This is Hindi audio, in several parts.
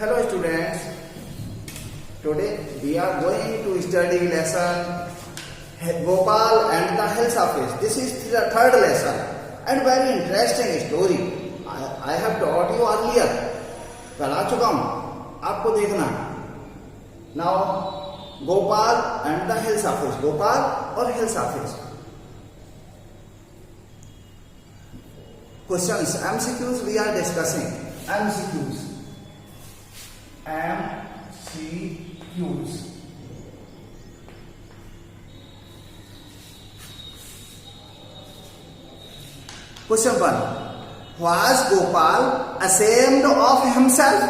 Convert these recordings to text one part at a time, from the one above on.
Hello students, today we are going to study lesson Gopal and the Hilsa Fish. This is the third lesson and very interesting story. I have taught you earlier. पढ़ा चुका हूँ, आपको देखना. Now Gopal and the Hilsa Fish. Gopal और Hilsa Fish. Questions, MCQs we are discussing. MCQs. Question 1. Was Gopal ashamed of himself?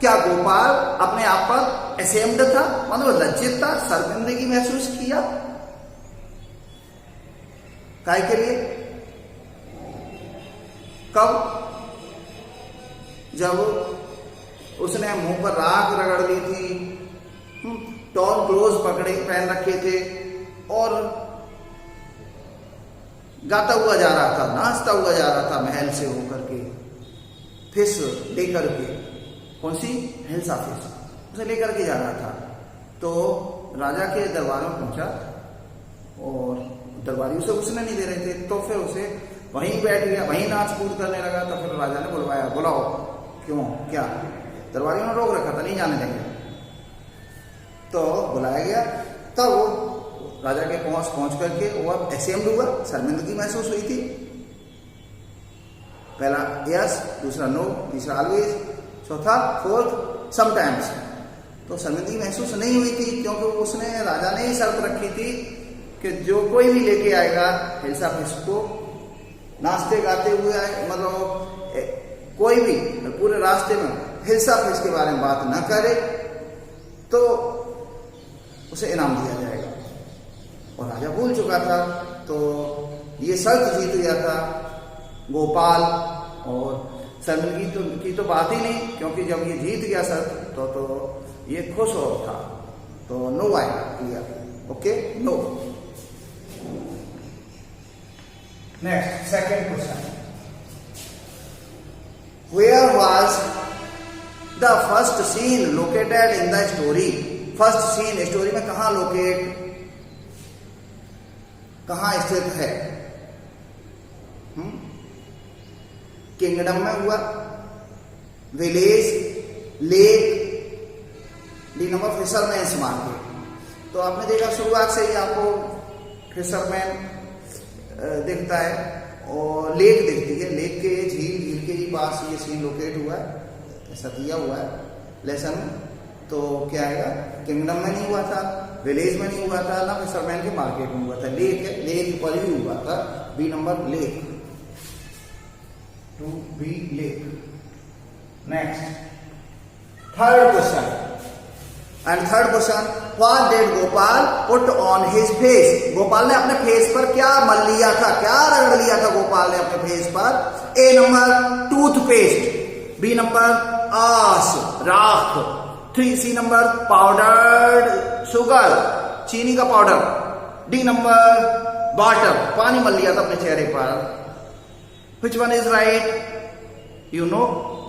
क्या गोपाल अपने आप पर ashamed था, मतलब लज्जित था, शर्मिंदगी महसूस किया? काय के लिए? कब? जब उसने मुंह पर राख रगड़ ली थी, टॉर्न क्लोज पहन रखे थे और गाता हुआ जा रहा था, नाचता हुआ जा रहा था महल से होकर के, फिश लेकर के. कौन सी? हिल्सा फिश. उसे लेकर के जा रहा था. तो राजा के दरबार में पहुंचा और दरबारी उसे घुसने नहीं दे रहे थे, तो फिर उसे वहीं बैठ गया, वहीं नाच कूद करने लगा. तो फिर राजा ने बुलवाया, बुलाओ. क्यों? क्या? दरबारियों ने रोक रखा था, नहीं जाने देंगे. तो बुलाया गया. तब राजा के पहुंच करके वो असेम्ड हुआ, शर्मिंदगी महसूस हुई थी. पहला यस, दूसरा नो, तीसरा ऑलवेज, चौथा फोर्थ समटाइम्स. तो शर्मिंदगी महसूस नहीं हुई थी क्योंकि उसने, राजा ने ही शर्त रखी थी कि जो कोई भी लेके आएगा हिल्सा फिश को, नाचते गाते हुए आए, मतलब कोई भी पूरे रास्ते में हिल्सा फिश के बारे में बात न करे तो उसे इनाम दिया जाएगा. और राजा भूल चुका था, तो ये शर्त जीत गया था गोपाल. और शर्मिंदगी की तो बात ही नहीं, क्योंकि जब ये जीत गया शर्त तो ये खुश हो था. तो नो आएगा. Clear? Okay, no. Next, second question. Where was the first scene located in the story? First scene story में कहाँ कहाँ स्थित है? किंगडम में हुआ, village, lake, D number fisherman's market. तो आपने देखा शुरुआत से ही आपको फिशरमैन दिखता है और लेक दिखती है. लेक के झील के ही पास ये सीन लोकेट हुआ है, ऐसा दिया हुआ है लेसन में. तो क्या आएगा? किंगडम में नहीं हुआ था, विलेज में नहीं हुआ था, ना फिशरमैन के मार्केट में हुआ था. लेक है, लेक पर ही हुआ था. B number lake, two B lake. Next, third question. And third question, what did Gopal put on his face? Gopal ने अपने फेस पर क्या मल लिया था, क्या रगड़ लिया था गोपाल ने अपने फेस पर? ए नंबर टूथपेस्ट, बी नंबर आस राख, सी नंबर पाउडर्ड शुगर, चीनी का पाउडर, डी नंबर वाटर, पानी मल लिया था अपने चेहरे पर. Which one is right? You know,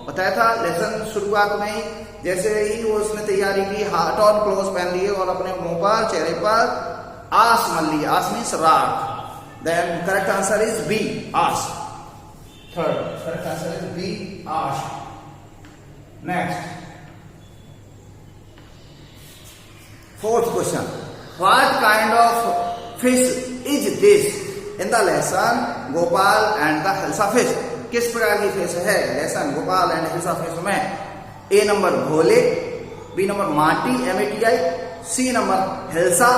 बताया था लेसन शुरुआत में ही. जैसे ही वो उसने तैयारी की, हाथ ऑन क्लोज पहन लिए और अपने मुंह पर, चेहरे पर आस मल लिया. आस मीन्स राख. Then correct answer is B, ash. Third correct answer is B, ash. Next, fourth question. What kind of fish is this? In the lesson Gopal and the Hilsa fish. किस प्रकार की फिश है lesson Gopal and hilsa fish में? ए नंबर भोले, बी नंबर माटी, MATI, C number hilsa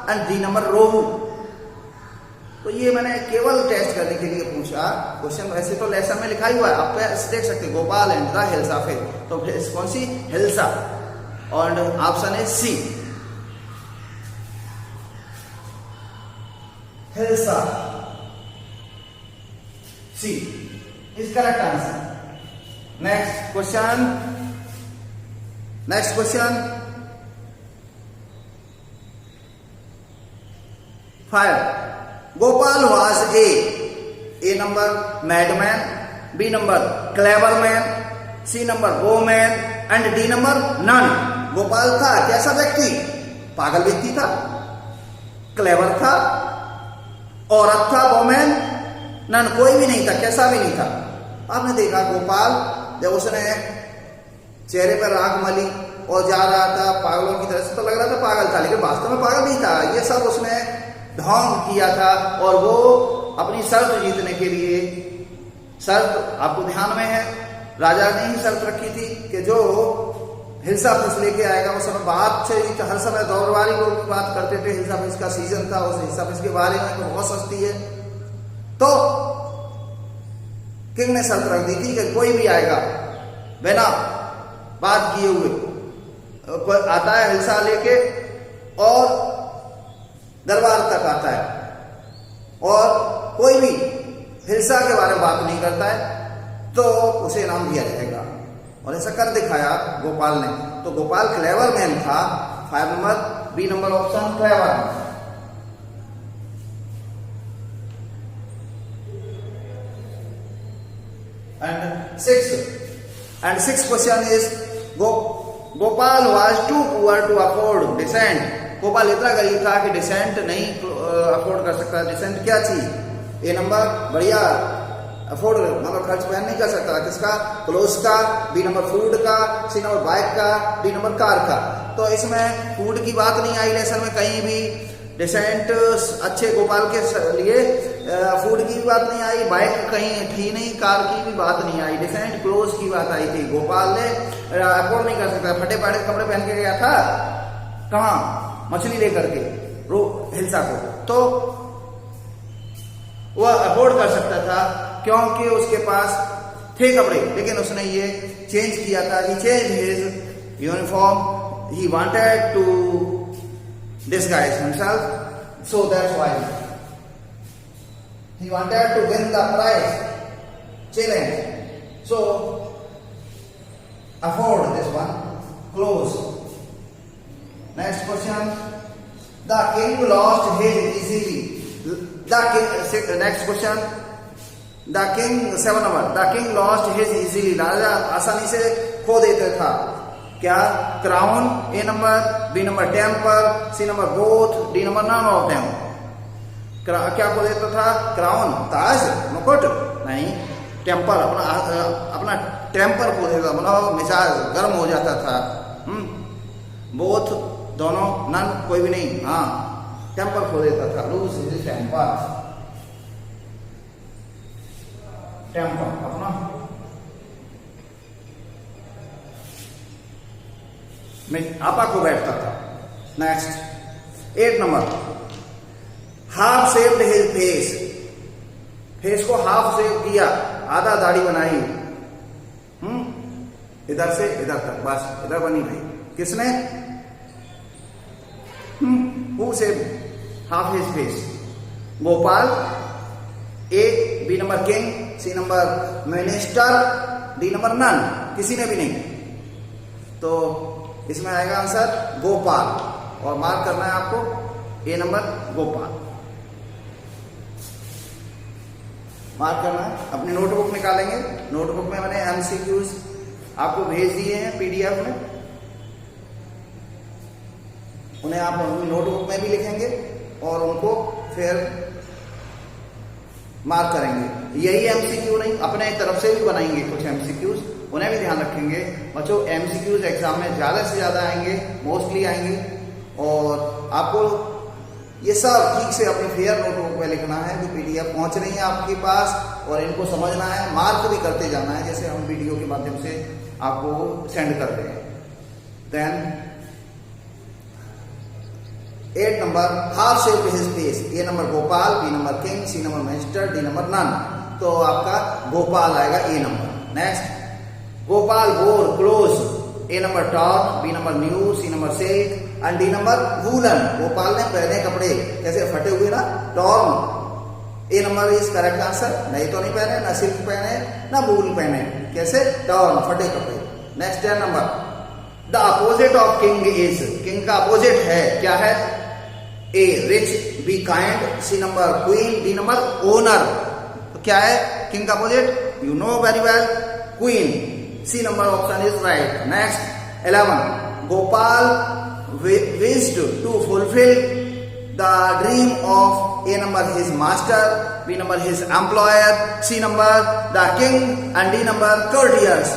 and D number rohu. तो ये मैंने केवल टेस्ट करने के लिए पूछा क्वेश्चन. वैसे तो लेसन में लिखा ही हुआ है, आप देख सकते Gopal and the hilsa fish. तो फिश कौन सी? हिल्सा. और ऑप्शन है सी, हिल्सा. सी is correct answer. Next question. Next question. 5. Gopal was a number madman, B number clever man, C number woman and D number none. Gopal था कैसा व्यक्ति? पागल व्यक्ति था, क्लेवर था, औरत था वोमैन, नन कोई भी नहीं था, कैसा भी नहीं था। आपने देखा गोपाल जब उसने चेहरे पर राख मली और जा रहा था पागलों की तरह से, तो लग रहा था पागल था, लेकिन वास्तव में पागल नहीं था। ये सब उसने ढोंग किया था और वो अपनी शर्त जीतने के लिए, शर्त आपको ध्यान में है, राजा ने ही शर्त रखी थी कि जो हिलसा फिश लेके आएगा, उस समय बात से हर समय दौड़वारी लोग की बात करते थे, हिलसा फिश का सीजन था, उस हिलसा फिश के बारे में तो बहुत सस्ती है। तो किंग ने शर्त रख दी थी कि कोई भी आएगा बिना बात किए हुए आता है हिलसा लेके और दरबार तक आता है और कोई भी हिलसा के बारे में बात नहीं करता है तो उसे इनाम दिया जाएगा। और ऐसा कर दिखाया गोपाल ने। तो गोपाल क्लेवर मैन था। 5 number, B number option clever. And sixth question is Gopal was too poor to afford descent. Gopal इतना गरीब था कि डिसेंट नहीं अफोर्ड कर सकता। डिसेंट क्या चीज? ए नंबर बढ़िया अफोर्ड मतलब खर्च वहन नहीं कर सकता। किसका? क्लोथ का। बी नंबर फूड का। सी नंबर बाइक का। डी नंबर कार का। तो इसमें फूड की बात नहीं आई लेसन में कहीं भी। डिसेंट अच्छे गोपाल के लिए फूड की भी बात नहीं आई, बाइक कहीं थी नहीं, कार की भी बात नहीं आई, डिसेंट क्लोथ की बात आई थी। गोपाल ने अफोर्ड नहीं कर सकता। फटे फाटे कपड़े पहन के गया था कहाँ? मछली लेकर के हिलसा को, तो वह अफोर्ड कर सकता था क्योंकि उसके पास थे कपड़े, लेकिन उसने ये चेंज किया था। He change his uniform, he wanted to disguise himself, so that's why he wanted to win the prize challenge, so afford this one clothes. Next question, the king lost his easily. The king, next question, the king 7 number, the king lost his easily. राजा आसानी से खो देता था क्या? Crown. A number, B number temper, C number both, D number none of them. क्या खो देता था? क्राउन ताज मुकुट नहीं, टेम्पर अपना टेम्पर खो देता, मतलब मिजाज गर्म हो जाता था। बोथ दोनों, नन कोई भी नहीं, हाँ टेम्पर खो देता था। लूज हिज टेम्पर, टेम्पर अपना में आपा को बैठता था। Next 8 number, half shaped his face. Face को हाफ शेप किया, आधा दाढ़ी बनाई, इधर से इधर तक, बस इधर बनी रही। किसने? Who shave half his face? Gopal. A, B number king, C number minister, D number none, किसी ने भी नहीं। तो इसमें आएगा आंसर गोपाल, और मार्क करना है आपको ए नंबर गोपाल, मार्क करना है। अपनी नोटबुक निकालेंगे। नोटबुक में मैंने एमसीक्यूज आपको भेज दिए हैं पीडीएफ में, उन्हें आप अपनी नोटबुक में भी लिखेंगे और उनको फिर मार्क करेंगे। यही एमसीक्यू नहीं, अपने तरफ से भी बनाएंगे कुछ एमसीक्यूज, उन्हें भी ध्यान रखेंगे। बच्चों एमसीक्यूज एग्जाम में ज्यादा से ज्यादा आएंगे, मोस्टली आएंगे, और आपको ये सब ठीक से अपनी फेयर नोटबुक में लिखना है जो पीडीएफ पहुंच रही है आपके पास, और इनको समझना है, मार्क भी करते जाना है जैसे हम वीडियो के माध्यम से आपको सेंड कर रहे हैं। Then 8 number, half shape his face. A number Gopal, B number king, C number minister, D number none. तो आपका गोपाल आएगा A number. Next, Gopal wore cloth. A number top, B number new, C number silk and D number woollen. Gopal ने पहने कपड़े कैसे फटे हुए ना, torn. A number is correct answer. नहीं तो नहीं पहने, ना सिल्क पहने ना वूल पहने, कैसे? टॉर्न, फटे कपड़े। Next 10 number, the opposite of king is. King का अपोजिट है क्या है? A rich, B kind, C number queen, D number owner. तो क्या है किंग का अपोजिट? You know very well, queen. C number option is right. Next 11. Gopal wished to fulfill the dream of A number his master, B number his employer, C number the king, and D number courtiers.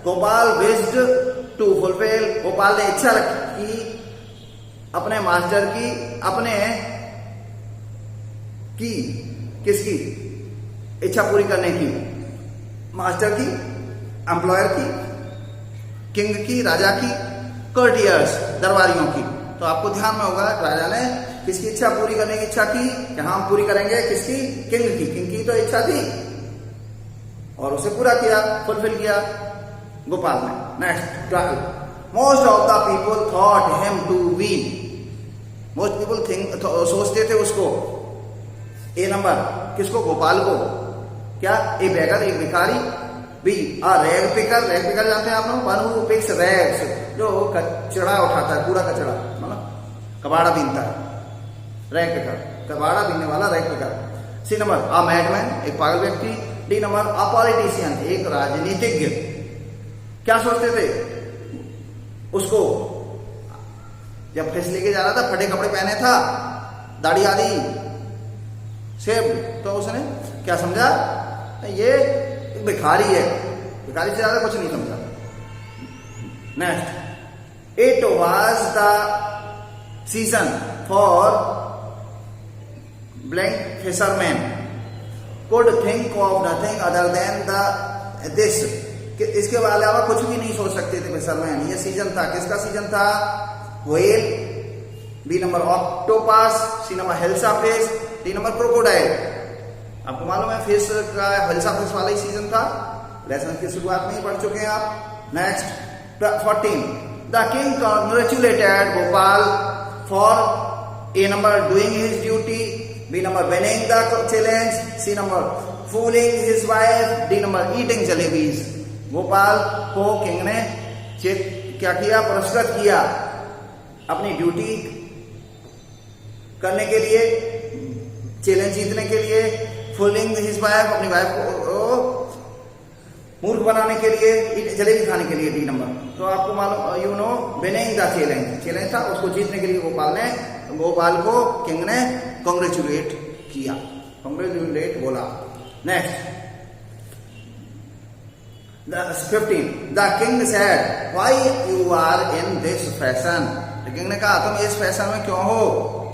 Gopal wished to fulfill. Gopal ने इच्छा की अपने मास्टर की, अपने की किसकी इच्छा पूरी करने की? मास्टर की, एम्प्लॉयर की, किंग की, राजा की, कर्टियर्स दरबारियों की. तो आपको ध्यान में होगा राजा ने किसकी इच्छा पूरी करने की इच्छा की कि हम पूरी करेंगे, किसकी? किंग की. किंग की तो इच्छा थी और उसे पूरा किया, फुलफिल किया गोपाल ने. Next 12. Most of the people thought him to be. Most people think सोचते थे उसको, ए नंबर किसको? गोपाल को. क्या? ए बेगर, एक भिखारी. B rag picker. Rag picker जानते हैं आप लोग? वन हू पिक्स रैग्स, जो कचड़ा उठाता है, कूड़ा कचड़ा, मतलब कबाड़ा बीनता है. रैग पिकर, कबाड़ा बीनने वाला रैग पिकर. सी नंबर अ मैडमैन, एक पागल व्यक्ति. डी नंबर अ पॉलिटिशियन, एक राजनीतिज्ञ. क्या सोचते थे उसको? जब फेस लेके जा रहा था, फटे कपड़े पहने था, दाढ़ी आदि सेब, तो उसने क्या समझा? ये भिखारी है. भिखारी से ज्यादा कुछ नहीं समझा. Next 8 was the season for blank fisherman could think of nothing other than this. इसके अलावा कुछ भी नहीं सोच सकते थे फिशरमैन. ये सीजन था, किसका सीजन था? Whale. B number octopus. C number hilsa fish. D number crocodile. आपको मालूम है फिश का हेल्सा फिश वाला ही सीजन था. लेसन की शुरुआत में ही पढ़ चुके हैं आप. Next 14. The king congratulated Gopal for A number doing his duty. B number winning the challenge. C number fooling his wife. D number eating jalebis. Gopal को किंग ने क्या किया? पुरस्कृत किया अपनी ड्यूटी करने के लिए, चैलेंज जीतने के लिए. फूलिंग हिज वाइफ, अपनी वाइफ को मूर्ख बनाने के लिए, जलेबी खाने के लिए. D number. तो आपको मालूम, you know, winning the challenge, challenge था, उसको जीतने के लिए गोपाल को किंग ने कॉन्ग्रेचुलेट किया, कॉन्ग्रेचुलेट बोला. Next 15. The king said why you are in this fashion. King ने कहा तुम इस फैशन में क्यों हो?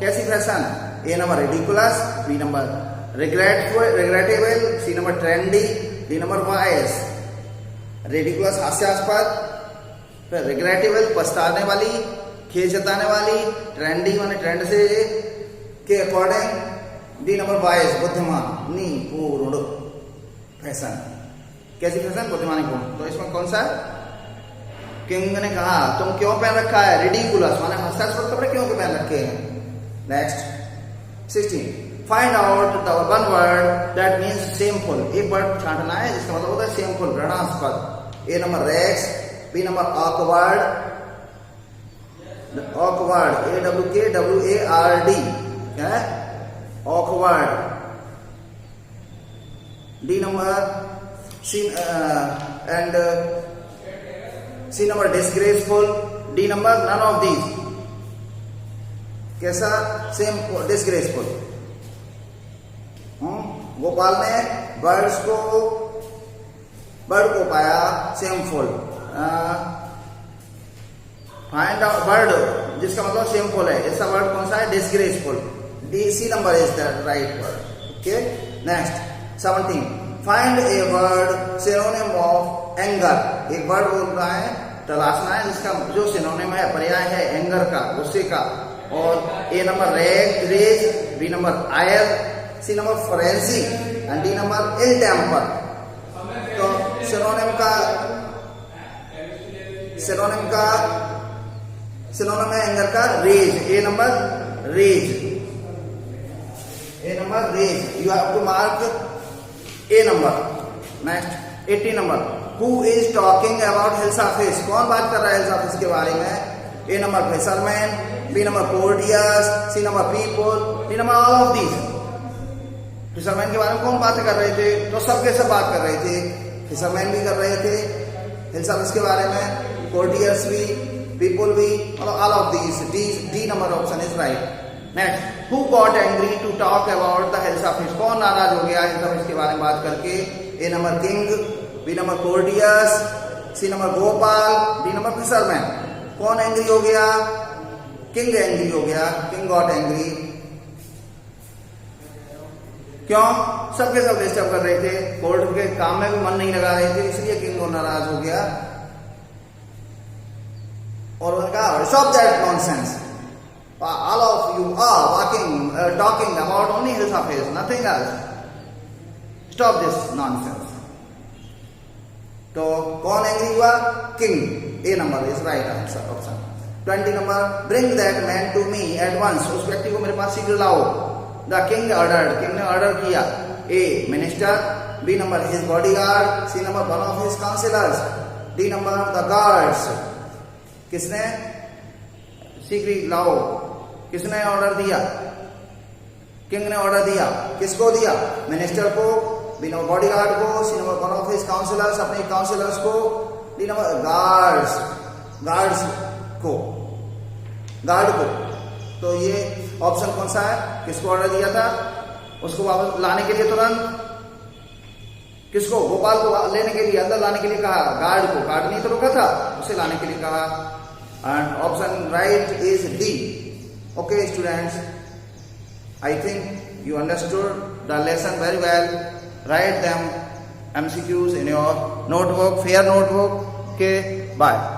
कैसी fashion? A number ridiculous. B number regrettable. C number trendy. D number vice. Ridiculous हास्यास्पद, फिर रिग्रेटेबल पछताने वाली, खेद जताने वाली. ट्रेंडी माने ट्रेंड से के अकॉर्डिंग. डी नंबर वाइस बुद्धिमानी पूर्ण फैशन. कैसी फैशन? बुद्धिमानी पूर्ण. तो इसमें कौन सा है? किंग ने कहा तुम क्यों पहन रखा है? रिडिकुलस माने हास्यास्पद कपड़े क्यों पहन रखे हैं. Next 16. Find out the one word that means shameful. एक वर्ड छांटना है जिसका मतलब होता है शेमफुल, घृणास्पद. A number rags. B number awkward. Awkward, AWKWARD. क्या है? Awkward. D number C number disgraceful. D number none of these. कैसा? Same disgraceful. गोपाल ने बर्ड को पाया सेमफुल. फाइंड आउट वर्ड जिसका मतलब सेमफुल है, ऐसा वर्ड कौन सा है? Disgraceful. C number is the right word. Okay. Next 17. Find a word synonym of anger. एक वर्ड बोल रहा है, तलाशना है जिसका जो सिनोनिम है, पर्याय है एंगर का, गुस्से का. और A number rage. B number ire. C number frenzy and D number ill temper. तो सिनोनिम है एंगर का rage. A number rage. You have to mark A number. Next 18 number. Who is talking about hilsa fish. कौन बात कर रहा है हिल्सा फिश के बारे में? A number fisherman. B number courtiers. C number people. D number all of these. Fisherman के बारे में कौन बातें कर रहे थे? तो सबके सब बात कर रहे थे. फिशरमैन भी कर रहे थे, हिल सर्विस के बारे में, कोर्टियर्स भी, पीपल भी, मतलब all of these, D number option is right. Next, who got angry to talk about the health of fish? कौन नाराज हो गया हेल्थ ऑफ फिश के बारे में बात करके? A number king, B number courtiers, C number Gopal, D number fisherman. कौन एंग्री हो गया? किंग एंग्री हो गया. King got angry. क्यों? सबके सब डिस्टर्ब कर रहे थे, कोर्ट के काम में भी मन नहीं लगा रहे थे, इसलिए किंग को नाराज हो गया. और उन्होंने कहा stop that nonsense. All of you are talking about only hills of hills, nothing else. Stop this nonsense. तो कौन एंग्री हुआ? King. A number is right answer option. 20 number, bring that man to me at once. उस व्यक्ति को मेरे पास शीघ्र लाओ. The king ordered. किंग ने ऑर्डर किया. A minister, B number his bodyguard, C number one of his councillors, D number the guards. किसने? शीघ्र लाओ. किसने ऑर्डर दिया? किंग ने ऑर्डर दिया. किसको दिया? मिनिस्टर को, बी नंबर बॉडीगार्ड को, C number one of his councillors, अपने काउंसिलर्स को, डी नंबर गार्ड्स को, गार्ड को. तो ये ऑप्शन कौन सा है? किसको ऑर्डर दिया था? उसको वापस लाने के लिए तुरंत. किसको? गोपाल को लेने के लिए, अंदर लाने के लिए कहा. गार्ड को. गार्ड नहीं तो रुका था, उसे लाने के लिए कहा. And option right is D. Okay students, I think you understood the lesson very well. Write them MCQs in your notebook, fair notebook. Okay, bye.